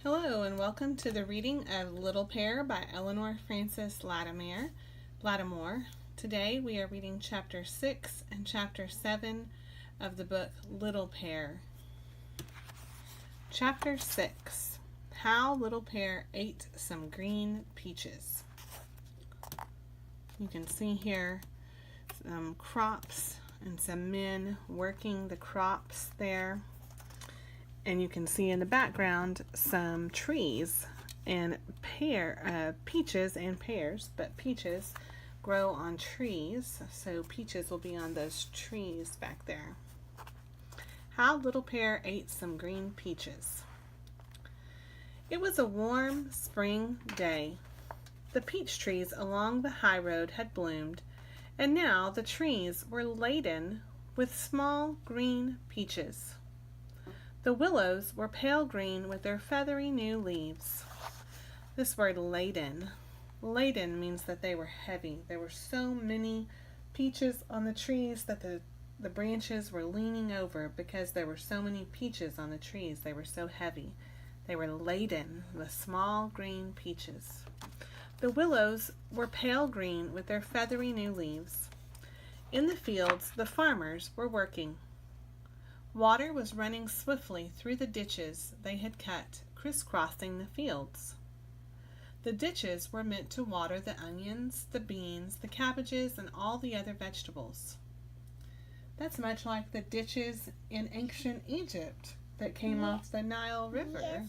Hello and welcome to the reading of Little Pear by Eleanor Frances Lattimore. Today we are reading Chapter 6 and Chapter 7 of the book Little Pear. Chapter 6. How Little Pear Ate Some Green Peaches. You can see here some crops and some men working the crops there. And you can see in the background some trees and peaches and pears, but peaches grow on trees, so peaches will be on those trees back there. How Little Pear Ate Some Green Peaches. It was a warm spring day. The peach trees along the high road had bloomed, and now the trees were laden with small green peaches. The willows were pale green with their feathery new leaves. This word laden means that they were heavy. There were so many peaches on the trees that the branches were leaning over because there were so many peaches on the trees. They were so heavy. They were laden with small green peaches. The willows were pale green with their feathery new leaves. In the fields, the farmers were working. Water was running swiftly through the ditches they had cut, crisscrossing the fields. The ditches were meant to water the onions, the beans, the cabbages, and all the other vegetables. That's much like the ditches in ancient Egypt that came off the Nile River. Yes.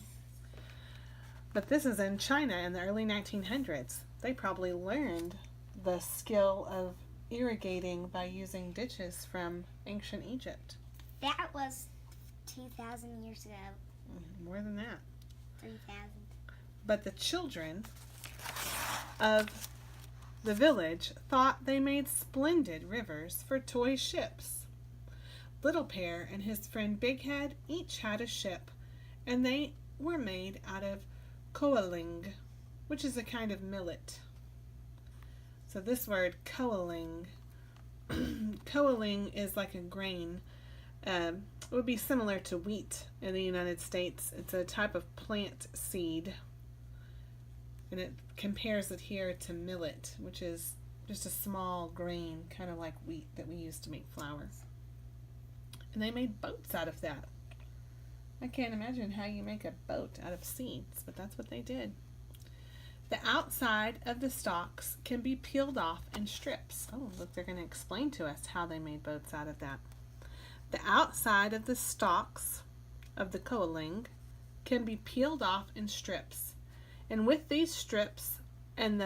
But this is in China in the early 1900s. They probably learned the skill of irrigating by using ditches from ancient Egypt. That was 2,000 years ago. More than that. 3,000. But the children of the village thought they made splendid rivers for toy ships. Little Pear and his friend Big Head each had a ship, and they were made out of coaling, which is a kind of millet. So this word coaling, coaling is like a grain. It would be similar to wheat in the United States. It's a type of plant seed, and it compares it here to millet, which is just a small grain, kind of like wheat that we use to make flour. And they made boats out of that. I can't imagine how you make a boat out of seeds, but that's what they did. The outside of the stalks can be peeled off in strips. Oh, look, they're going to explain to us how they made boats out of that. The outside of the stalks of the coaling can be peeled off in strips. And with these strips and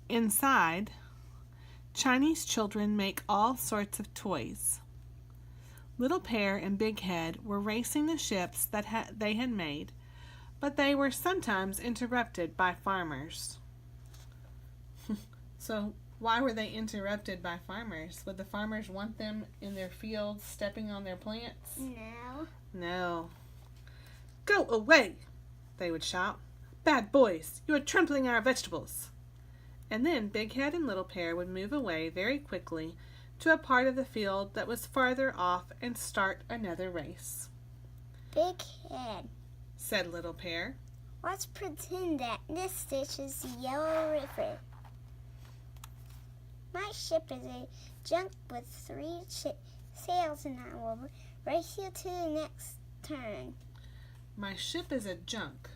inside, Chinese children make all sorts of toys. Little Pear and Big Head were racing the ships that they had made, but they were sometimes interrupted by farmers. So, why were they interrupted by farmers? Would the farmers want them in their fields stepping on their plants? No. Go away, they would shout. Bad boys, you are trampling our vegetables. And then Big Head and Little Pear would move away very quickly to a part of the field that was farther off and start another race. Big Head, said Little Pear. Let's pretend that this ditch is the Yellow River. My ship is a junk with 3 sails, and I will race you to the next turn. My ship is a junk.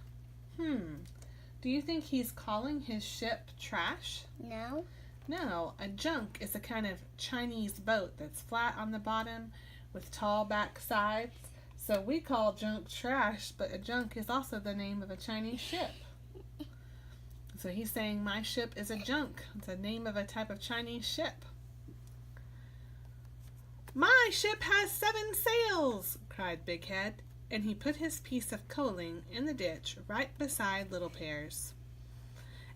Do you think he's calling his ship trash? No. No, a junk is a kind of Chinese boat that's flat on the bottom with tall back sides. So we call junk trash, but a junk is also the name of a Chinese ship. So he's saying my ship is a junk. It's the name of a type of Chinese ship. My ship has 7 sails, cried Big Head, and he put his piece of coaling in the ditch right beside Little Pear's.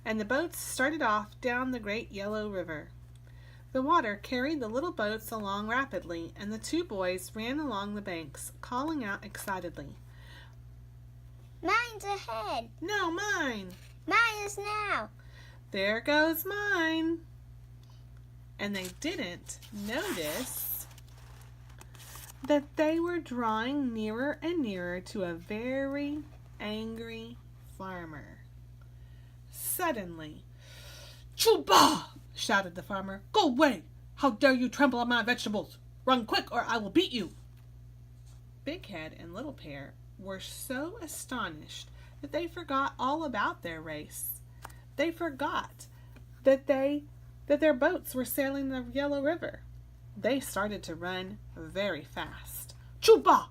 And the boats started off down the great Yellow River. The water carried the little boats along rapidly, and the 2 boys ran along the banks, calling out excitedly, Mine's ahead. No, mine. Mine is now. There goes mine. And they didn't notice that they were drawing nearer and nearer to a very angry farmer. Suddenly, "Choo-bah!" shouted the farmer. "Go away! How dare you trample on my vegetables? Run quick or I will beat you!" Big Head and Little Pear were so astonished that they forgot all about their race. They forgot that their boats were sailing the Yellow River. They started to run very fast. "Choo-bah!"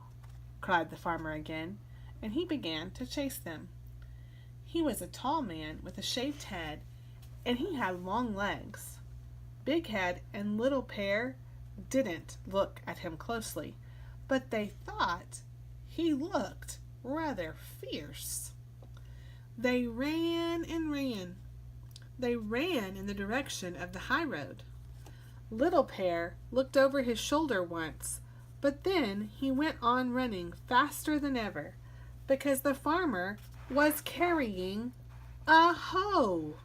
cried the farmer again, and he began to chase them. He was a tall man with a shaved head, and he had long legs. Big Head and Little Pear didn't look at him closely, but they thought he looked rather fierce. They ran and ran. They ran in the direction of the high road. Little Pear looked over his shoulder once, but then he went on running faster than ever because the farmer was carrying a hoe.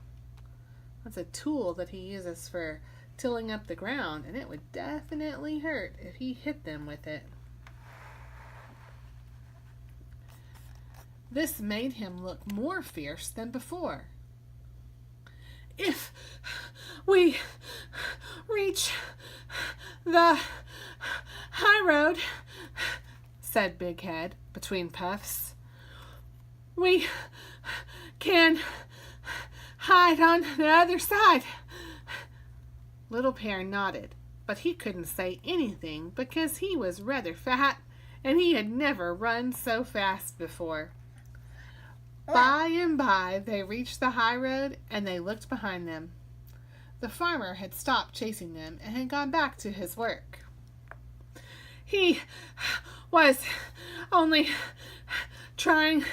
That's a tool that he uses for tilling up the ground, and it would definitely hurt if he hit them with it. This made him look more fierce than before. "If we reach the high road," said Big Head between puffs, "we can hide on the other side." Little Pear nodded, but he couldn't say anything because he was rather fat and he had never run so fast before. By and by they reached the high road and they looked behind them. The farmer had stopped chasing them and had gone back to his work. "He was only trying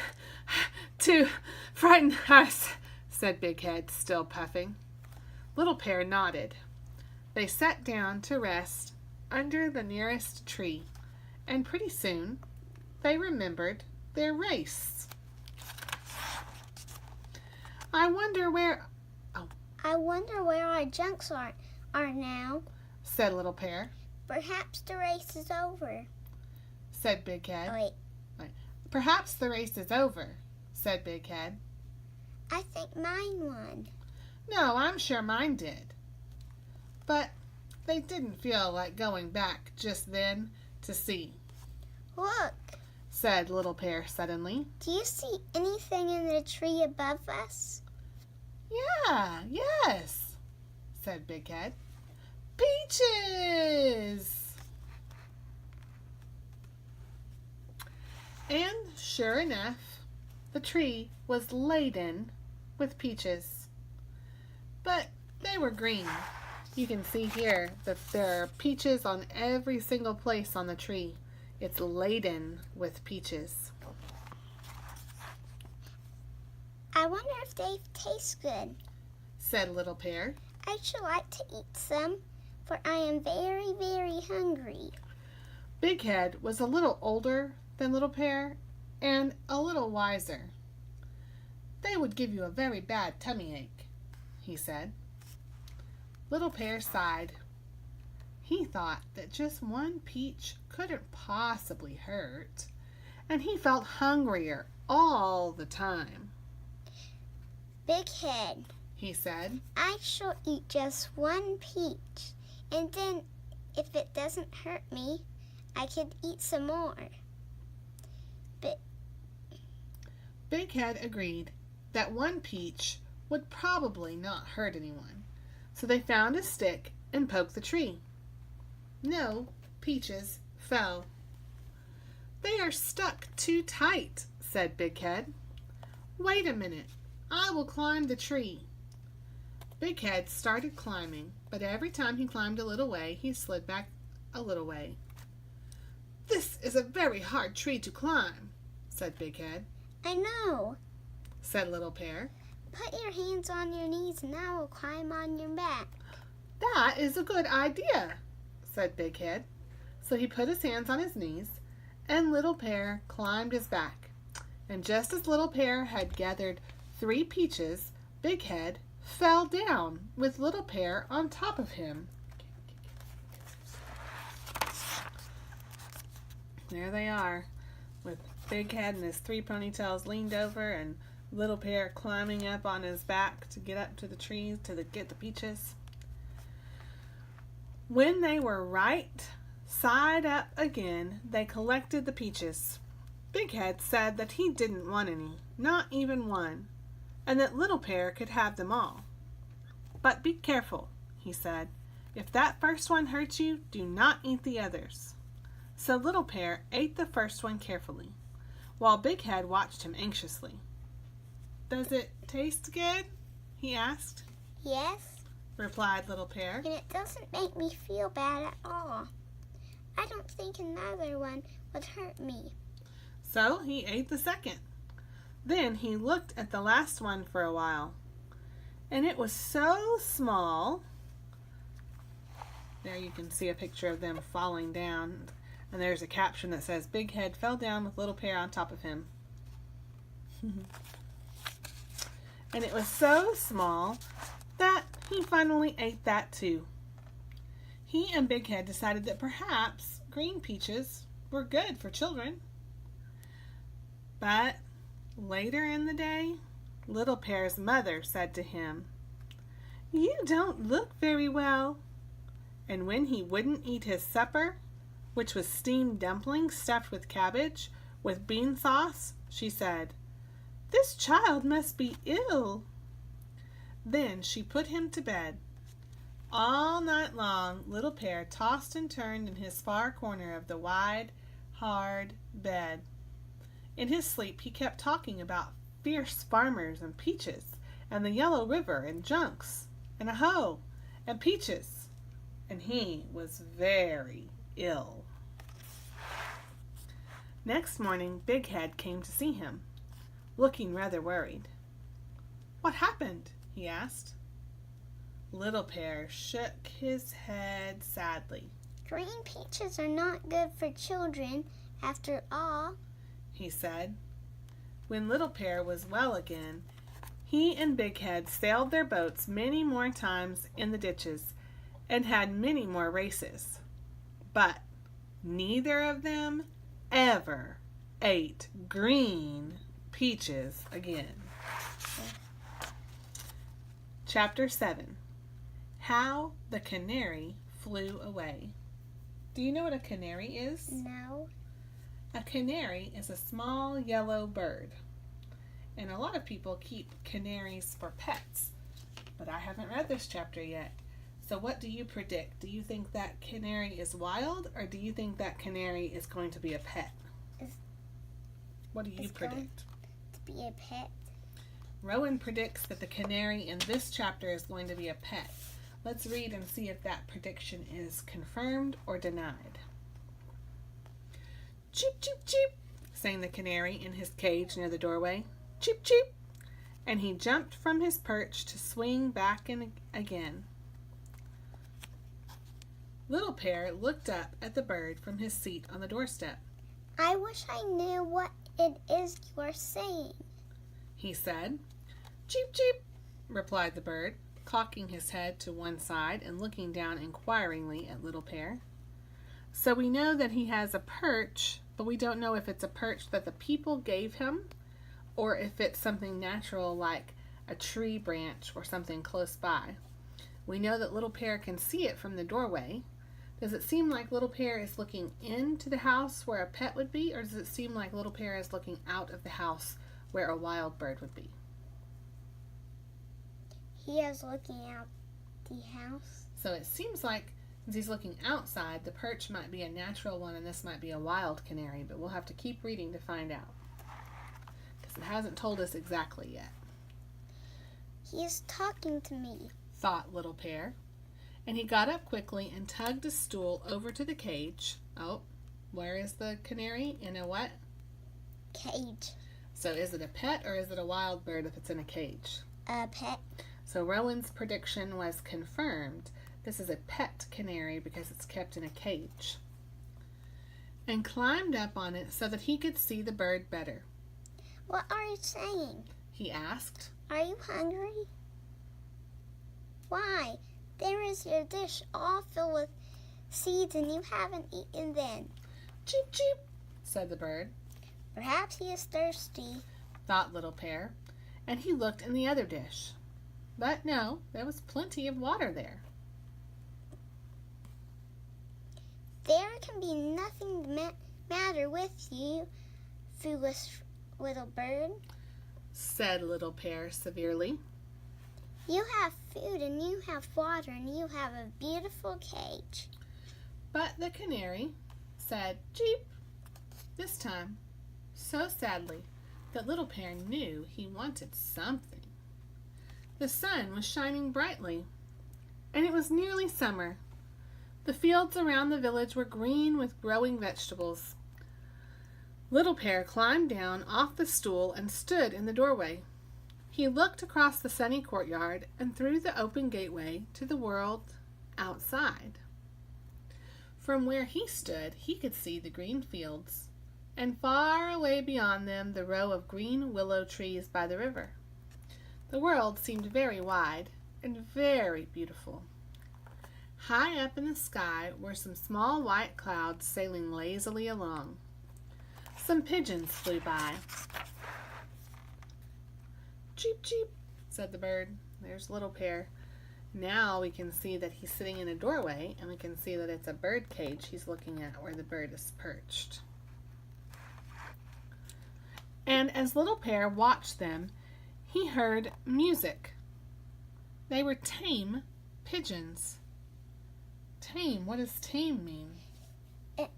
to frighten us," said Big Head, still puffing. Little Pear nodded. They sat down to rest under the nearest tree, and pretty soon they remembered their race. I wonder where our junks are now," said Little Pear. "Perhaps the race is over," said Big Head. Wait. "Perhaps the race is over," said Big Head. "I think mine won." "No, I'm sure mine did." But they didn't feel like going back just then to see. "Look," said Little Pear suddenly. "do you see anything in the tree above us?" Yes, said Big Head. "Peaches!" And sure enough, the tree was laden with peaches. But they were green. You can see here that there are peaches on every single place on the tree. It's laden with peaches. "I wonder if they taste good," said Little Pear. "I should like to eat some, for I am very, very hungry." Big Head was a little older than Little Pear and a little wiser. "They would give you a very bad tummy ache," he said. Little Pear sighed. He thought that just one peach couldn't possibly hurt, and he felt hungrier all the time. "Big Head," he said, "I shall eat just one peach, and then if it doesn't hurt me, I could eat some more." Big Head agreed that one peach would probably not hurt anyone, so they found a stick and poked the tree. No peaches fell. "They are stuck too tight," said Big Head. "Wait a minute, I will climb the tree." Big Head started climbing, but every time he climbed a little way, he slid back a little way. "This is a very hard tree to climb," said Big Head. "I know," said Little Pear. "Put your hands on your knees and I will climb on your back." "That is a good idea," said Big Head. So he put his hands on his knees, and Little Pear climbed his back. And just as Little Pear had gathered 3 peaches, Big Head fell down with Little Pear on top of him. There they are, with Big Head and his 3 ponytails leaned over and Little Pear climbing up on his back to get up to the trees to get the peaches. When they were right side up again, they collected the peaches. Big Head said that he didn't want any, not even one, and that Little Pear could have them all. But be careful, he said. If that first one hurts you, do not eat the others. So Little Pear ate the first one carefully, while Big Head watched him anxiously. Does it taste good? He asked. Yes, Replied Little Pear. and it doesn't make me feel bad at all. I don't think another one would hurt me. So he ate the second. Then he looked at the last one for a while, and it was so small. There you can see a picture of them falling down, and there's a caption that says, Big Head fell down with Little Pear on top of him. And it was so small that he finally ate that too. He and Big Head decided that perhaps green peaches were good for children. But later in the day, Little Pear's mother said to him, You don't look very well. And when he wouldn't eat his supper, which was steamed dumplings stuffed with cabbage with bean sauce, she said, This child must be ill. Then she put him to bed. All night long, Little Pear tossed and turned in his far corner of the wide, hard bed. In his sleep, he kept talking about fierce farmers and peaches, and the Yellow River and junks, and a hoe, and peaches, and he was very ill. Next morning, Big Head came to see him, looking rather worried. What happened? He asked. Little Pear shook his head sadly. Green peaches are not good for children, after all, he said. When Little Pear was well again, he and Big Head sailed their boats many more times in the ditches and had many more races. But neither of them ever ate green peaches again. Chapter 7. How the Canary Flew Away. Do you know what a canary is? no. A canary is a small yellow bird. And a lot of people keep canaries for pets. But I haven't read this chapter yet. So what do you predict? Do you think that canary is wild, or do you think that canary is going to be a pet? What do you predict? To be a pet. Rowan predicts that the canary in this chapter is going to be a pet. Let's read and see if that prediction is confirmed or denied. Cheep, cheep, cheep, sang the canary in his cage near the doorway. Cheep, cheep. And he jumped from his perch to swing back and again. Little Pear looked up at the bird from his seat on the doorstep. I wish I knew what it is you're saying, he said. Cheep, cheep, replied the bird, cocking his head to one side and looking down inquiringly at Little Pear. So we know that he has a perch, but we don't know if it's a perch that the people gave him or if it's something natural like a tree branch or something close by. We know that Little Pear can see it from the doorway. Does it seem like Little Pear is looking into the house where a pet would be, or does it seem like Little Pear is looking out of the house where a wild bird would be? He is looking out the house. So it seems like since he's looking outside, the perch might be a natural one and this might be a wild canary, but we'll have to keep reading to find out, because it hasn't told us exactly yet. He's talking to me, thought Little Pear. And he got up quickly and tugged a stool over to the cage. Oh, where is the canary? In a what? Cage. So is it a pet or is it a wild bird if it's in a cage? A pet. So Rowan's prediction was confirmed. This is a pet canary because it's kept in a cage. And climbed up on it so that he could see the bird better. What are you saying? He asked. Are you hungry? Why? There is your dish all filled with seeds and you haven't eaten them. Cheep, cheep, said the bird. Perhaps he is thirsty, thought Little Pear, and he looked in the other dish. But no, there was plenty of water there. There can be nothing the matter with you, foolish little bird, said Little Pear severely. You have food and you have water and you have a beautiful cage. But the canary said, "Cheep," this time, so sadly that Little Pear knew he wanted something. The sun was shining brightly, and it was nearly summer. The fields around the village were green with growing vegetables. Little Pear climbed down off the stool and stood in the doorway. He looked across the sunny courtyard and through the open gateway to the world outside. From where he stood, he could see the green fields, and far away beyond them the row of green willow trees by the river. The world seemed very wide and very beautiful. High up in the sky were some small white clouds sailing lazily along. Some pigeons flew by. "Cheep, cheep," said the bird. There's Little Pear. Now we can see that he's sitting in a doorway, and we can see that it's a bird cage he's looking at where the bird is perched. And as Little Pear watched them, he heard music. They were tame pigeons. Tame, what does tame mean? It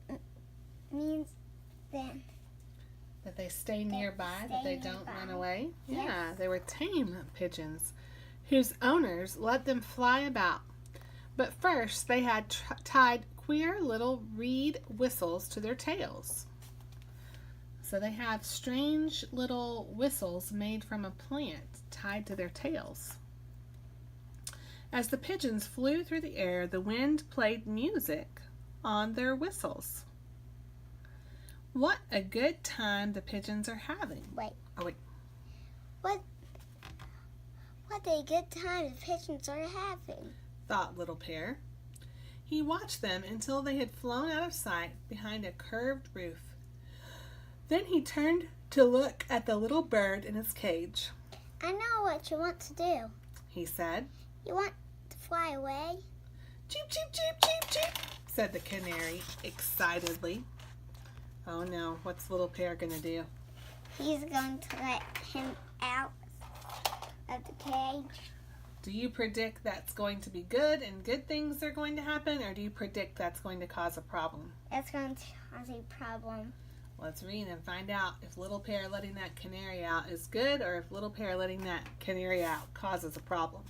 means that they stay nearby, that they don't run away? Yes. Yeah, they were tame pigeons whose owners let them fly about. But first they had tied queer little reed whistles to their tails. So they have strange little whistles made from a plant tied to their tails. As the pigeons flew through the air, the wind played music on their whistles. What a good time the pigeons are having. Wait. Oh, wait. What a good time the pigeons are having, thought Little Pear. He watched them until they had flown out of sight behind a curved roof. Then he turned to look at the little bird in its cage. I know what you want to do, he said. You want to fly away? Cheep, cheep, cheep, cheep, cheep, said the canary excitedly. Oh no, what's Little Pear gonna do? He's going to let him out of the cage. Do you predict that's going to be good and good things are going to happen, or do you predict that's going to cause a problem? That's going to cause a problem. Let's read and find out if Little Pear letting that canary out is good, or if Little Pear letting that canary out causes a problem.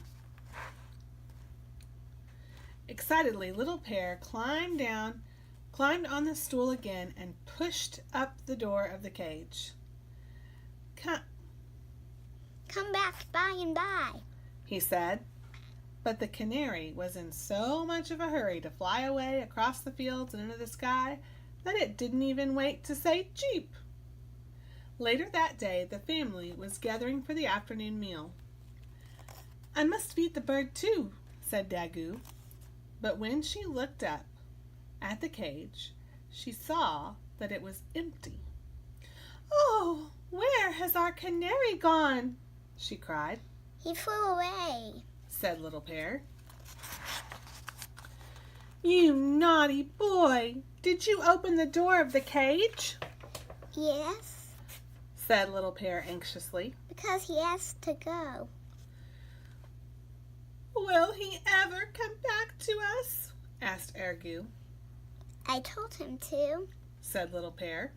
Excitedly, Little Pear climbed on the stool again and pushed up the door of the cage. Come back by and by, he said. But the canary was in so much of a hurry to fly away across the fields and into the sky that it didn't even wait to say cheep. Later that day, the family was gathering for the afternoon meal. I must feed the bird too, said Daggoo. But when she looked up at the cage, she saw that it was empty. Oh, where has our canary gone? She cried. He flew away, said Little Pear. You naughty boy! Did you open the door of the cage? Yes, said Little Pear anxiously. Because he has to go. Will he ever come back to us? asked Ergu. I told him to, said Little Pear.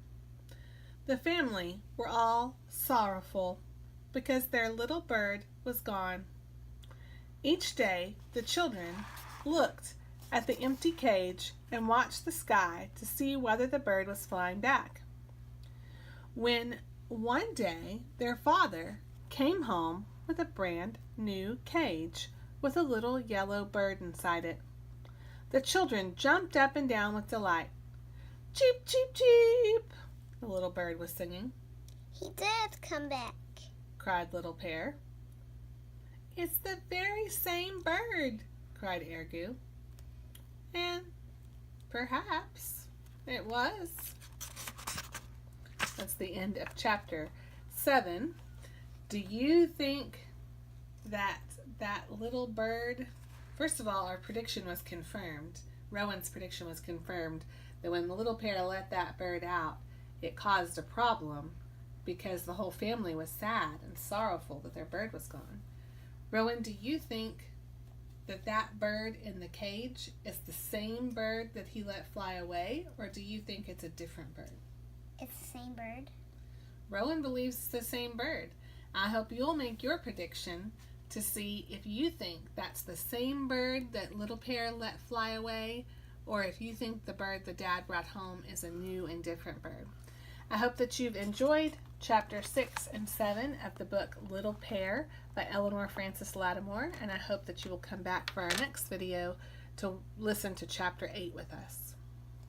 The family were all sorrowful because their little bird was gone. Each day, the children looked at the empty cage and watched the sky to see whether the bird was flying back. When one day their father came home with a brand new cage with a little yellow bird inside it, the children jumped up and down with delight. Cheep, cheep, cheep, the little bird was singing. He did come back, cried Little Pear. It's the very same bird, cried Ergu. And perhaps it was. That's the end of chapter 7. Do you think that that little bird, first of all, our prediction was confirmed. Rowan's prediction was confirmed that when the little pair let that bird out, it caused a problem because the whole family was sad and sorrowful that their bird was gone. Rowan, do you think that that bird in the cage is the same bird that he let fly away, or do you think it's a different bird? It's the same bird. Rowan believes it's the same bird. I hope you'll make your prediction to see if you think that's the same bird that Little Pear let fly away, or if you think the bird the dad brought home is a new and different bird. I hope that you've enjoyed chapter 6 and 7 of the book Little Pear by Eleanor Frances Lattimore, and I hope that you will come back for our next video to listen to chapter 8 with us.